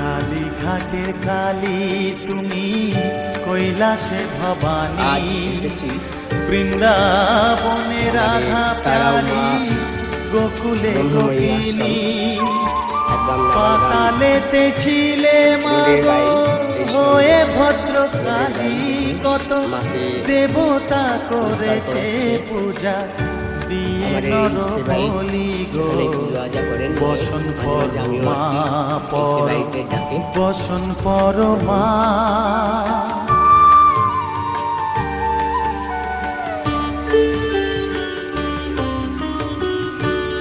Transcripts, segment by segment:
কালীঘাটের কালী তুমি, কৈলাসে ভবানী, বৃন্দাবনে রাধা প্যারী, গোকুলে গোপিনী, পাতালেতে ছিলে মা গো হয়ে ভদ্রকালী। কত দেবতা করেছে পূজা দিয়ে নর বলি গো। বসন পরমা বসন পরমা,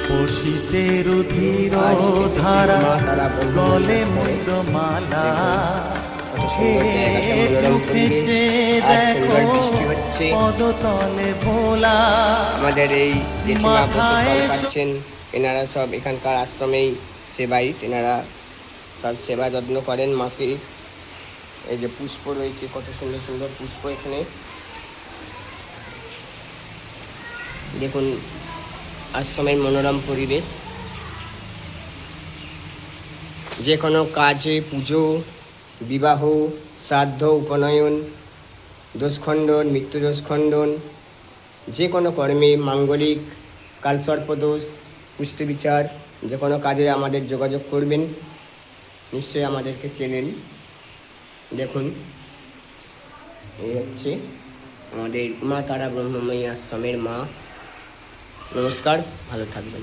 বসিতে রুধির ধারা, গলে মুদ্রমালা, পদতলে ভোলা। আমাদের এই জেঠিমা বসে পাচ্ছেন, এনারা সব এখানকার আশ্রমেই সেবাই, এনারা সব সেবা যত্ন করেন মাকে। এই যে পুষ্প রয়েছে, কত সুন্দর সুন্দর পুষ্প এখানে দেখুন। আশ্রমের মনোরম পরিবেশ। যে কোনো কাজে, পুজো, বিবাহ, শ্রাদ্ধ, উপনয়ন, দোষখণ্ডন, মৃত্যু দোষখণ্ডন, যে কোনো কর্মে, মাঙ্গলিক, কালসর্পদোষ, পুষ্টি বিচার, যে কোনো কাজে আমাদের যোগাযোগ করবেন। নিশ্চয়ই আমাদেরকে চেনেন। দেখুন, এই হচ্ছে আমাদের মা তারা ব্রহ্মময়ী আশ্রমের মা। নমস্কার, ভালো থাকবেন।